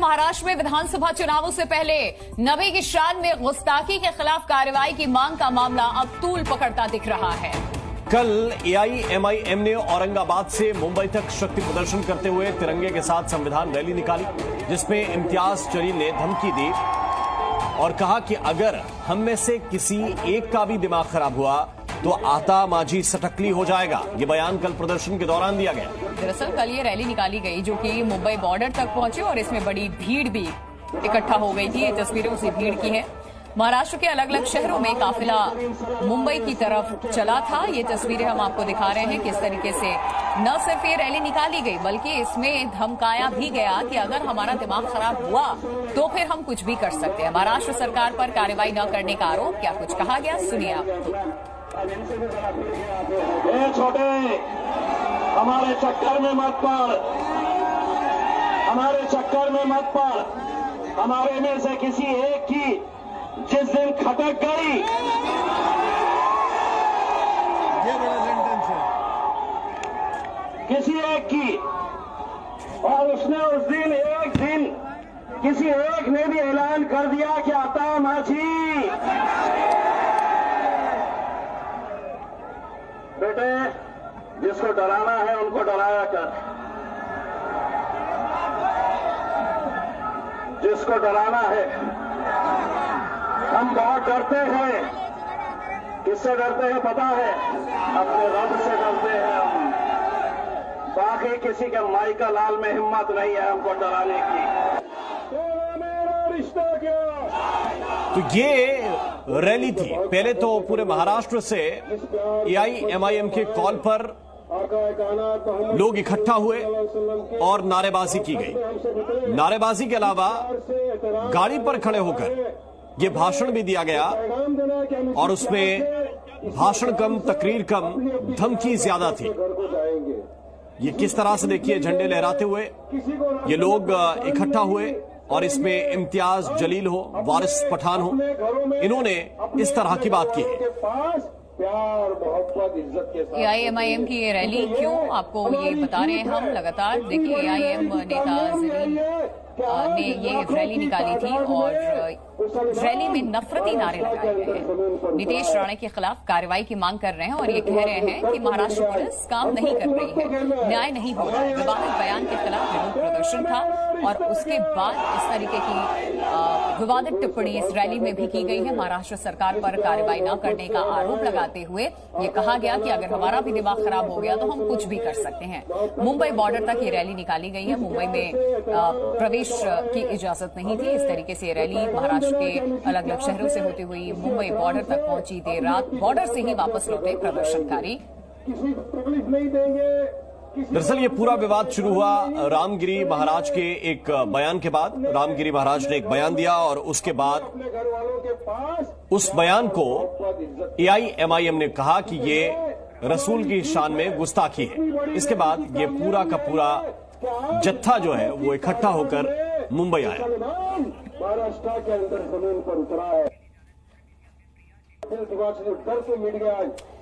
महाराष्ट्र में विधानसभा चुनावों से पहले नबी की शान में गुस्ताखी के खिलाफ कार्रवाई की मांग का मामला अब तूल पकड़ता दिख रहा है। कल एआईएमआईएम ने औरंगाबाद से मुंबई तक शक्ति प्रदर्शन करते हुए तिरंगे के साथ संविधान रैली निकाली, जिसमें इम्तियाज जलील ने धमकी दी और कहा कि अगर हम में से किसी एक का भी दिमाग खराब हुआ तो आता माझी सटकली हो जाएगा। ये बयान कल प्रदर्शन के दौरान दिया गया। दरअसल कल ये रैली निकाली गई जो कि मुंबई बॉर्डर तक पहुंची और इसमें बड़ी भीड़ भी इकट्ठा हो गई थी। ये तस्वीरें उसी भीड़ की हैं। महाराष्ट्र के अलग अलग शहरों में काफिला मुंबई की तरफ चला था। ये तस्वीरें हम आपको दिखा रहे हैं किस तरीके से न सिर्फ ये रैली निकाली गई बल्कि इसमें धमकाया भी गया कि अगर हमारा दिमाग खराब हुआ तो फिर हम कुछ भी कर सकते हैं। महाराष्ट्र सरकार पर कार्रवाई न करने का आरोप, क्या कुछ कहा गया, सुनिए आप। छोटे हमारे चक्कर में मत पड़, हमारे चक्कर में मत पड़। हमारे में से किसी एक की जिस दिन खटक गई, ये बड़ा सेंटेंस है, किसी एक की, और उसने उस दिन एक दिन किसी एक ने भी ऐलान कर दिया कि आता माझी। बेटे, जिसको डराना है उनको डराया कर, जिसको डराना है। हम बहुत डरते हैं। किससे डरते हैं पता है? अपने रब से डरते हैं हम। बाकी किसी के माई का लाल में हिम्मत नहीं है हमको डराने की। मेरा रिश्ता क्या? तो ये रैली थी। पहले तो पूरे महाराष्ट्र से एआईएमआईएम के कॉल पर लोग इकट्ठा हुए और नारेबाजी की गई। नारेबाजी के अलावा गाड़ी पर खड़े होकर ये भाषण भी दिया गया और उसमें भाषण कम, तकरीर कम, धमकी ज्यादा थी। ये किस तरह से देखिए, झंडे लहराते हुए ये लोग इकट्ठा हुए और इसमें इम्तियाज जलील हो, वारिस पठान हो, इन्होंने इस तरह की बात की है। एआईएमआईएम की ये रैली क्यों, आपको ये बता रहे हैं हम लगातार। देखिए, एआईएम नेता जलील ने ये रैली निकाली थी और रैली में नफरती नारे लगाए गए हैं। नीतीश राणे के खिलाफ कार्रवाई की मांग कर रहे हैं और ये कह रहे हैं कि महाराष्ट्र पुलिस काम नहीं कर रही है, न्याय नहीं हो रहा है। विवादित बयान के खिलाफ विरोध प्रदर्शन था और उसके बाद इस तरीके की विवादित टिप्पणी इस रैली में भी की गई है। महाराष्ट्र सरकार पर कार्रवाई न करने का आरोप लगाते हुए ये कहा गया कि अगर हमारा भी दिमाग खराब हो गया तो हम कुछ भी कर सकते हैं। मुंबई बॉर्डर तक ये रैली निकाली गई है। मुंबई में प्रवेश की इजाजत नहीं थी। इस तरीके से रैली महाराष्ट्र के अलग अलग शहरों से होती हुई मुंबई बॉर्डर तक पहुंची। देर रात बॉर्डर से ही वापस लौटे प्रदर्शनकारी। दरअसल ये पूरा विवाद शुरू हुआ रामगिरी महाराज के एक बयान के बाद। रामगिरी महाराज ने एक बयान दिया और उसके बाद उस बयान को एआईएमआईएम ने कहा कि ये रसूल की शान में गुस्ताखी है। इसके बाद ये पूरा का पूरा जत्था जो है वो इकट्ठा होकर मुंबई आया। महाराष्ट्र के अंदर जमीन पर उतरा है। डर से मिट गया।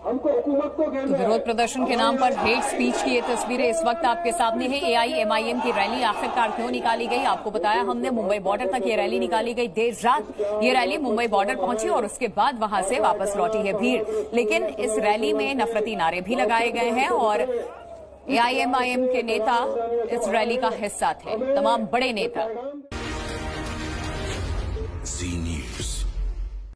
हमको हुकूमत को विरोध प्रदर्शन के नाम पर हेट स्पीच की ये तस्वीरें इस वक्त आपके सामने है। एआईएमआईएम की रैली आखिरकार क्यों निकाली गई, आपको बताया हमने। मुंबई बॉर्डर तक ये रैली निकाली गई। देर रात ये रैली मुंबई बॉर्डर पहुंची और उसके बाद वहां से वापस लौटी है भीड़। लेकिन इस रैली में नफरती नारे भी लगाए गए हैं और एआईएमआईएम के नेता इस रैली का हिस्सा थे, तमाम बड़े नेता। जी न्यूज़।